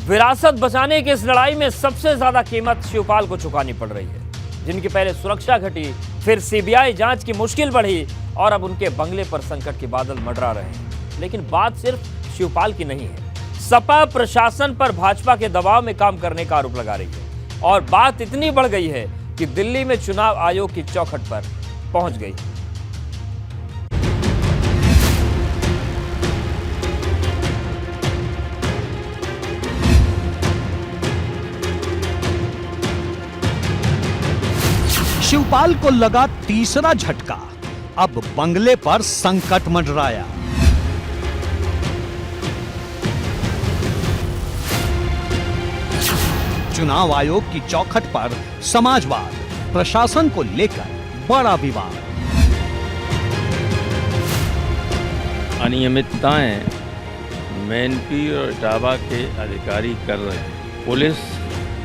विरासत बचाने की इस लड़ाई में सबसे ज्यादा कीमत शिवपाल को चुकानी पड़ रही है, जिनकी पहले सुरक्षा घटी, फिर सीबीआई जांच की मुश्किल बढ़ी और अब उनके बंगले पर संकट के बादल मंडरा रहे हैं। लेकिन बात सिर्फ शिवपाल की नहीं है। सपा प्रशासन पर भाजपा के दबाव में काम करने का आरोप लगा रही है और बात इतनी बढ़ गई है कि दिल्ली में चुनाव आयोग की चौखट पर पहुंच गई। शिवपाल को लगा तीसरा झटका, अब बंगले पर संकट मंडराया। चुनाव आयोग की चौखट पर समाजवाद, प्रशासन को लेकर बड़ा विवाद। अनियमितताएं मैनपुरी और इटावा के अधिकारी कर रहे हैं। पुलिस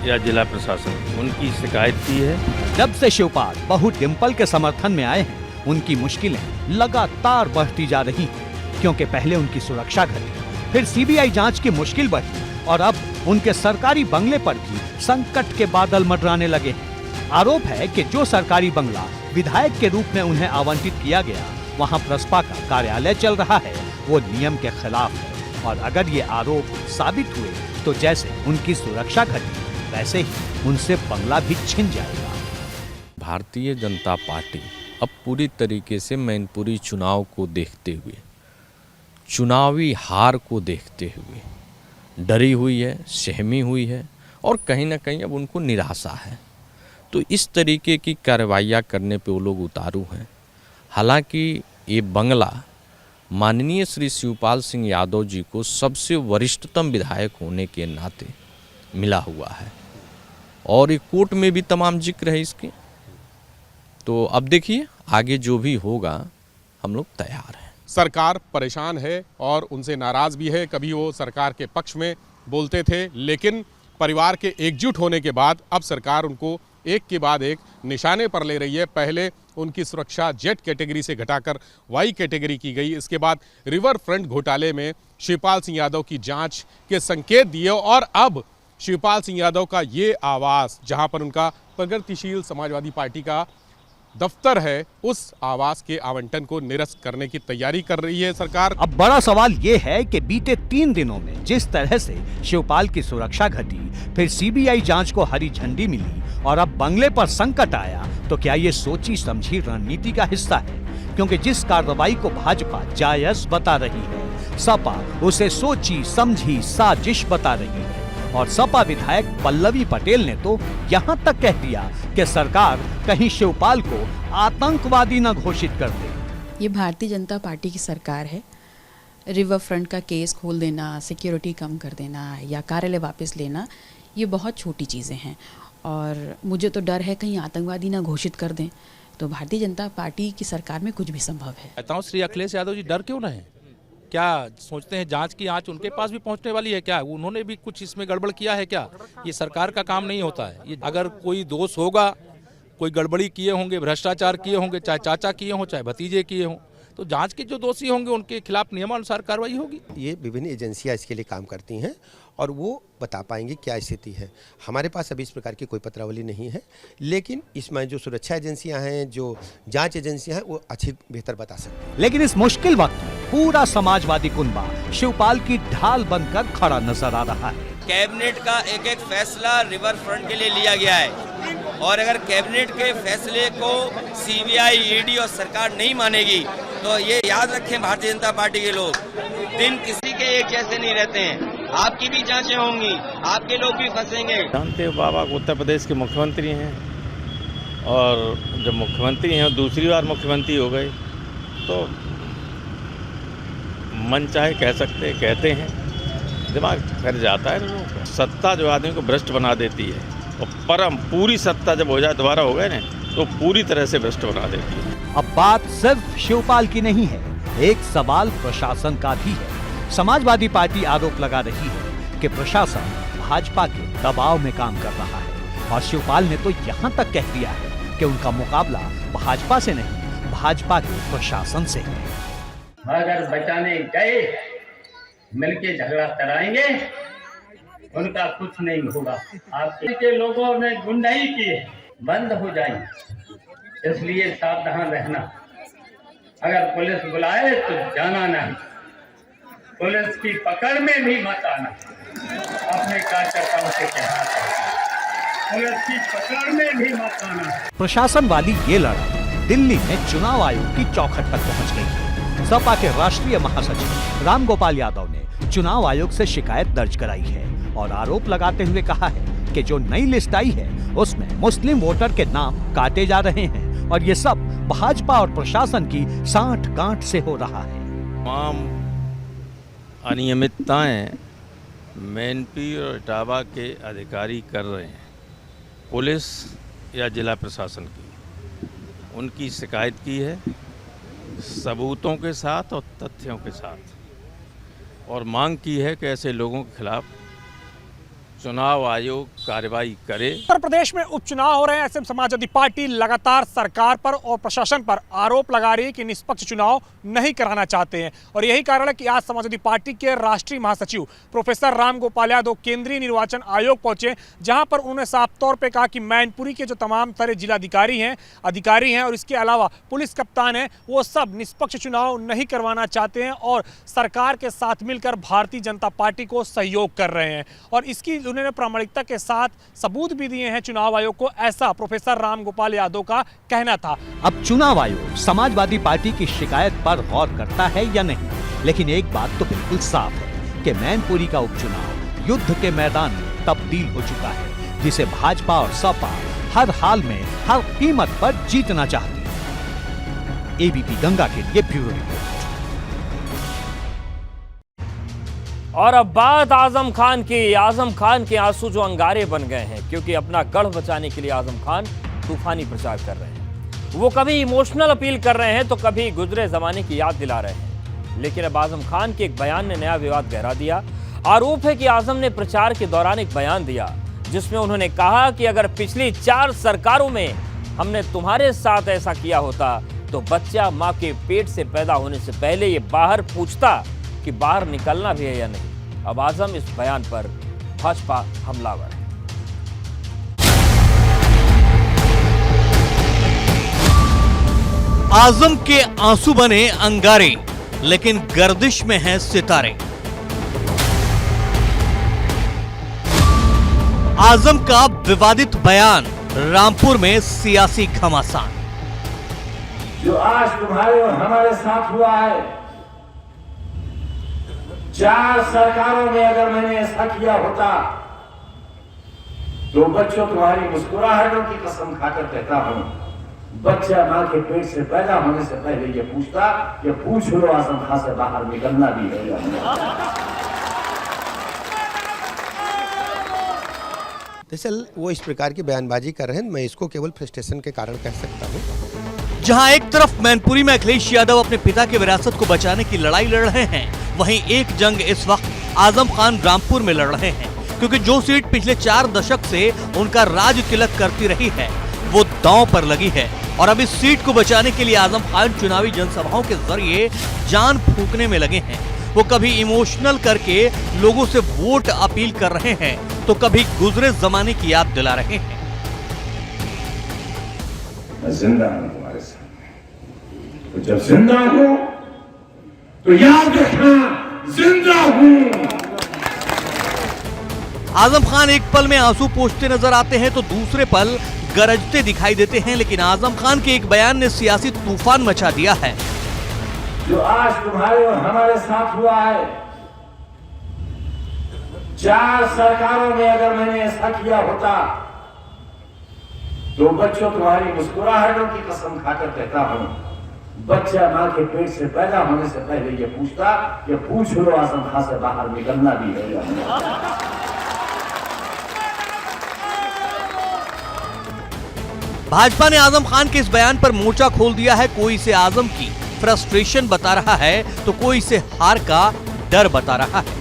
या जिला प्रशासन उनकी शिकायत की है। जब से शिवपाल बहू डिंपल के समर्थन में आए हैं, उनकी मुश्किलें लगातार बढ़ती जा रही हैं, क्योंकि पहले उनकी सुरक्षा घटी, फिर सीबीआई जांच की मुश्किल बढ़ी और अब उनके सरकारी बंगले पर भी संकट के बादल मंडराने लगे हैं। आरोप है कि जो सरकारी बंगला विधायक के रूप में उन्हें आवंटित किया गया, वहां प्रसपा का कार्यालय चल रहा है, वो नियम के खिलाफ है। और अगर ये आरोप साबित हुए तो जैसे उनकी सुरक्षा घटी, वैसे ही उनसे बंगला भी छिन जाएगा। भारतीय जनता पार्टी अब पूरी तरीके से मैनपुरी चुनाव को देखते हुए, चुनावी हार को देखते हुए डरी हुई है, सहमी हुई है और कहीं ना कहीं अब उनको निराशा है। तो इस तरीके की कार्रवाइयाँ करने पे वो लोग उतारू हैं। हालांकि ये बंगला माननीय श्री शिवपाल सिंह यादव जी को सबसे वरिष्ठतम विधायक होने के नाते मिला हुआ है और ये कोर्ट में भी तमाम जिक्र है इसके। तो अब देखिए आगे जो भी होगा, हम लोग तैयार हैं। सरकार परेशान है और उनसे नाराज भी है। कभी वो सरकार के पक्ष में बोलते थे, लेकिन परिवार के एकजुट होने के बाद अब सरकार उनको एक के बाद एक निशाने पर ले रही है। पहले उनकी सुरक्षा जेड कैटेगरी से घटाकर वाई कैटेगरी की गई। इसके बाद रिवर फ्रंट घोटाले में शिवपाल सिंह यादव की जांच के संकेत दिए और अब शिवपाल सिंह यादव का ये आवास, जहां पर उनका प्रगतिशील समाजवादी पार्टी का दफ्तर है, उस आवास के आवंटन को निरस्त करने की तैयारी कर रही है सरकार। अब बड़ा सवाल ये है कि बीते 3 दिनों में जिस तरह से शिवपाल की सुरक्षा घटी, फिर सीबीआई जांच को हरी झंडी मिली और अब बंगले पर संकट आया, तो क्या ये सोची समझी रणनीति का हिस्सा है? क्योंकि जिस कार्रवाई को भाजपा जायज बता रही है, सपा उसे सोची समझी साजिश बता रही है। और सपा विधायक पल्लवी पटेल ने तो यहाँ तक कह दिया कि सरकार कहीं शिवपाल को आतंकवादी न घोषित कर दे। ये भारतीय जनता पार्टी की सरकार है। रिवर फ्रंट का केस खोल देना, सिक्योरिटी कम कर देना या कार्यालय वापस लेना, ये बहुत छोटी चीज़ें हैं और मुझे तो डर है कहीं आतंकवादी ना घोषित कर दें। तो भारतीय जनता पार्टी की सरकार में कुछ भी संभव है। कहता हूँ श्री अखिलेश यादव जी डर क्यों रहे? क्या सोचते हैं जांच की आंच उनके पास भी पहुंचने वाली है क्या? उन्होंने भी कुछ इसमें गड़बड़ किया है क्या? ये सरकार का काम नहीं होता है। ये अगर कोई दोष होगा, कोई गड़बड़ी किए होंगे, भ्रष्टाचार किए होंगे, चाहे चाचा किए हों चाहे भतीजे किए हों, तो जांच के जो दोषी होंगे उनके खिलाफ नियमानुसार कार्रवाई होगी। ये विभिन्न एजेंसियां इसके लिए काम करती हैं और वो बता पाएंगे क्या स्थिति है। हमारे पास अभी इस प्रकार की कोई पत्रावली नहीं है, लेकिन इसमें जो सुरक्षा एजेंसियां हैं, जो जांच एजेंसियां हैं, वो अच्छी बेहतर बता सकती हैं। लेकिन इस मुश्किल वक्त में पूरा समाजवादी कुनबा शिवपाल की ढाल बनकर खड़ा नजर आ रहा है। कैबिनेट का एक एक फैसला रिवर फ्रंट के लिए लिया गया है और अगर कैबिनेट के फैसले को सीबीआई, ईडी और सरकार नहीं मानेगी तो ये याद रखें भारतीय जनता पार्टी के लोग, दिन किसी के एक जैसे नहीं रहते हैं। आपकी भी जांचें होंगी, आपके लोग भी फंसेंगे। जानते हो बाबा उत्तर प्रदेश के मुख्यमंत्री हैं और जब मुख्यमंत्री हैं दूसरी बार मुख्यमंत्री हो गए तो मन चाहे कह सकते कहते हैं, दिमाग फिर जाता है लोगों का। सत्ता जो आदमी को भ्रष्ट बना देती है और परम पूरी सत्ता जब हो जाए, दोबारा हो गए ना, तो पूरी तरह से भ्रष्ट बना देती है। अब बात सिर्फ शिवपाल की नहीं है, एक सवाल प्रशासन का भी है। समाजवादी पार्टी आरोप लगा रही है कि प्रशासन भाजपा के दबाव में काम कर रहा है और शिवपाल ने तो यहाँ तक कह दिया है कि उनका मुकाबला भाजपा से नहीं, भाजपा के प्रशासन से है। अगर बचाने गए मिलके झगड़ा कराएंगे उनका कुछ नहीं होगा। आपके लोगों ने गुंडाई की है, बंद हो जाए, इसलिए सावधान रहना। अगर पुलिस बुलाए तो जाना नहीं, पुलिस की पकड़ में भी मत आना। अपने कार्यकर्ताओं से कहना चाहिए, पुलिस की पकड़ में भी मत आना। प्रशासन वाली ये लड़ाई दिल्ली में चुनाव आयोग की चौखट तक पहुंच गई है। सपा के राष्ट्रीय महासचिव रामगोपाल यादव ने चुनाव आयोग से शिकायत दर्ज कराई है और आरोप लगाते हुए कहा है कि जो नई लिस्ट आई है उसमें मुस्लिम वोटर के नाम काटे जा रहे हैं और ये सब भाजपा और प्रशासन की सांठ-गांठ से हो रहा है। तमाम अनियमितताएं मैनपुरी और इटावा के अधिकारी कर रहे हैं, पुलिस या जिला प्रशासन की। उनकी शिकायत की है सबूतों के साथ और तथ्यों के साथ, और मांग की है कि ऐसे लोगों के खिलाफ चुनाव आयोग कार्रवाई करे। उत्तर प्रदेश में उपचुनाव हो रहे हैं, ऐसे में समाजवादी पार्टी लगातार सरकार पर और प्रशासन पर आरोप लगा रही है कि निष्पक्ष चुनाव नहीं कराना चाहते हैं। और यही कारण है कि आज समाजवादी पार्टी के राष्ट्रीय महासचिव प्रोफेसर रामगोपाल यादव केंद्रीय निर्वाचन आयोग पहुंचे, जहां पर उन्होंने साफ तौर पर कहा कि मैनपुरी के जो तमाम सारे जिलाधिकारी हैं, अधिकारी हैं और इसके अलावा पुलिस कप्तान हैं, वो सब निष्पक्ष चुनाव नहीं करवाना चाहते हैं और सरकार के साथ मिलकर भारतीय जनता पार्टी को सहयोग कर रहे हैं। और इसकी उन्होंने प्रामाणिकता के साथ सबूत भी दिए हैं चुनाव आयोग को, ऐसा प्रोफेसर रामगोपाल यादव का कहना था। अब चुनाव आयोग समाजवादी पार्टी की शिकायत पर गौर करता है या नहीं, लेकिन एक बात तो बिल्कुल साफ है कि मैनपुरी का उपचुनाव युद्ध के मैदान में तब्दील हो चुका है, जिसे भाजपा और सपा हर हाल में हर कीमत पर जीतना चाहती है। एबीपी गंगा के लिए ब्यूरो रिपोर्ट। और अब बात आजम खान की। आजम खान के आंसू जो अंगारे बन गए हैं, क्योंकि अपना गढ़ बचाने के लिए आजम खान तूफानी प्रचार कर रहे हैं। वो कभी इमोशनल अपील कर रहे हैं तो कभी गुजरे जमाने की याद दिला रहे हैं। लेकिन अब आजम खान के एक बयान ने नया विवाद गहरा दिया। आरोप है कि आजम ने प्रचार के दौरान एक बयान दिया जिसमें उन्होंने कहा कि अगर पिछली 4 सरकारों में हमने तुम्हारे साथ ऐसा किया होता तो बच्चा माँ के पेट से पैदा होने से पहले ये बाहर पूछता कि बाहर निकलना भी है या नहीं। अब आजम इस बयान पर भाजपा हमलावर है। आजम के आंसू बने अंगारे, लेकिन गर्दिश में हैं सितारे। आजम का विवादित बयान, रामपुर में सियासी घमासान। जो आज तुम्हारे और हमारे साथ हुआ है, 4 सरकारों में अगर मैंने ऐसा किया होता तो बच्चों तुम्हारी मुस्कुराहटों की कसम खाकर कहता हूं, बच्चा मां के पेट से पैदा होने से पहले ये पूछता कि पूछ लो आजम खान से बाहर निकलना भी है या नहीं। दरअसल वो इस प्रकार की बयानबाजी कर रहे हैं, मैं इसको केवल फ्रस्ट्रेशन के कारण कह सकता हूँ। जहां एक तरफ मैनपुरी में अखिलेश यादव अपने पिता की विरासत को बचाने की लड़ाई लड़ रहे हैं, वहीं एक जंग इस वक्त आजम खान रामपुर में लड़ रहे हैं, क्योंकि जो सीट पिछले 4 दशक से उनका राज तिलक करती रही है वो दांव पर लगी है। और अब इस सीट को बचाने के लिए आजम खान चुनावी जनसभाओं के जरिए जान फूंकने में लगे हैं। वो कभी इमोशनल करके लोगों से वोट अपील कर रहे हैं तो कभी गुजरे जमाने की याद दिला रहे हैं। मैं जिंदा हूं तुम्हारे सामने, तो जब जिंदा हूं तो याद रखना जिंदा हूं। आजम खान एक पल में आंसू पोंछते नजर आते हैं तो दूसरे पल गरजते दिखाई देते हैं, लेकिन आजम खान के एक बयान ने सियासी तूफान मचा दिया है। जो आज तुम्हारे और हमारे साथ हुआ है, 4 सरकारों में अगर मैंने ऐसा किया होता तो बच्चों तुम्हारी मुस्कुराहटों की कसम खाकर कहता हूं, बच्चा मां के पेट से पैदा होने से पहले ये पूछता कि पूछ लो आजम खान से बाहर निकलना भी है या नहीं। भाजपा ने आजम खान के इस बयान पर मोर्चा खोल दिया है। कोई इसे आजम की फ्रस्ट्रेशन बता रहा है तो कोई इसे हार का डर बता रहा है।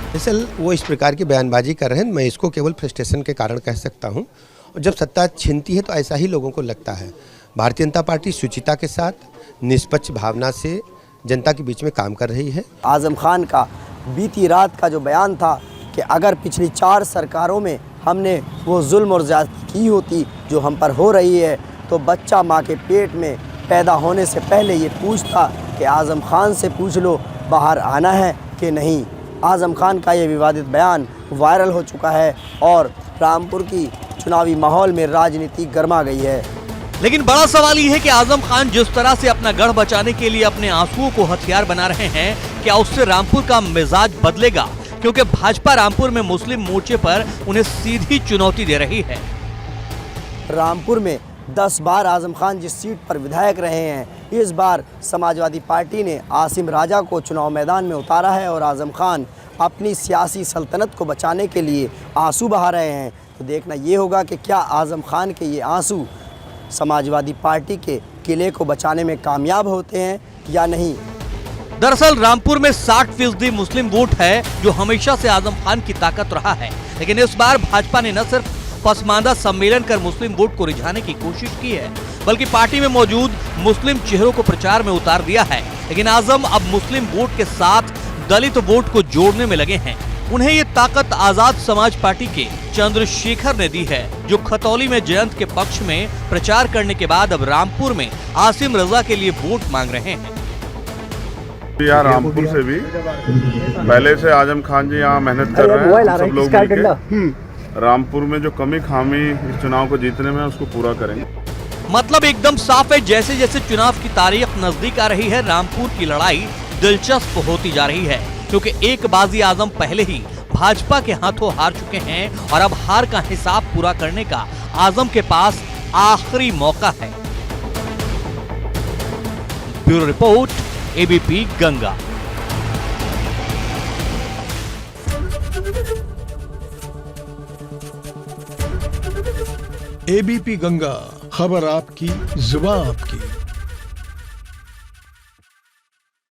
दरअसल वो इस प्रकार की बयानबाजी कर रहे हैं, मैं इसको केवल फ्रस्ट्रेशन के कारण कह सकता हूं। और जब सत्ता छिनती है तो ऐसा ही लोगों को लगता है। भारतीय जनता पार्टी शुचिता के साथ निष्पक्ष भावना से जनता के बीच में काम कर रही है। आजम खान का बीती रात का जो बयान था कि अगर पिछली 4 सरकारों में हमने वो जुल्म और ज़्यादती की होती जो हम पर हो रही है, तो बच्चा माँ के पेट में पैदा होने से पहले ये पूछता कि आज़म खान से पूछ लो बाहर आना है कि नहीं। आज़म खान का ये विवादित बयान वायरल हो चुका है और रामपुर की चुनावी माहौल में राजनीति गर्मा गई है। लेकिन बड़ा सवाल ये है कि आजम खान जिस तरह से अपना गढ़ बचाने के लिए अपने आंसुओं को हथियार बना रहे हैं, क्या उससे रामपुर का मिजाज बदलेगा? क्योंकि भाजपा रामपुर में मुस्लिम मोर्चे पर उन्हें सीधी चुनौती दे रही है। रामपुर में 10 बार आजम खान जिस सीट पर विधायक रहे हैं, इस बार समाजवादी पार्टी ने आसिम राजा को चुनाव मैदान में उतारा है और आजम खान अपनी सियासी सल्तनत को बचाने के लिए आंसू बहा रहे हैं। तो देखना ये होगा कि क्या आजम खान के ये आंसू समाजवादी पार्टी के किले को बचाने में कामयाब होते हैं या नहीं। दरअसल रामपुर में 60% मुस्लिम वोट है, जो हमेशा से आजम खान की ताकत रहा है। लेकिन इस बार भाजपा ने न सिर्फ पसमानदा सम्मेलन कर मुस्लिम वोट को रिझाने की कोशिश की है, बल्कि पार्टी में मौजूद मुस्लिम चेहरों को प्रचार में उतार दिया है। लेकिन आजम अब मुस्लिम वोट के साथ दलित वोट को जोड़ने में लगे हैं। उन्हें ये ताकत आजाद समाज पार्टी के चंद्रशेखर ने दी है, जो खतौली में जयंत के पक्ष में प्रचार करने के बाद अब रामपुर में आसिम रजा के लिए वोट मांग रहे हैं। यहाँ रामपुर से भी पहले से आजम खान जी यहाँ मेहनत कर रहे हैं। सब लोग मिलकर रामपुर में जो कमी खामी इस चुनाव को जीतने में उसको पूरा करेंगे। मतलब एकदम साफ है, जैसे जैसे चुनाव की तारीख नजदीक आ रही है, रामपुर की लड़ाई दिलचस्प होती जा रही है, क्योंकि एक बाजी आजम पहले ही भाजपा के हाथों हार चुके हैं और अब हार का हिसाब पूरा करने का आजम के पास आखिरी मौका है। Bureau report, ABP Ganga. ABP Ganga, खबर आपकी, जुबान आपकी।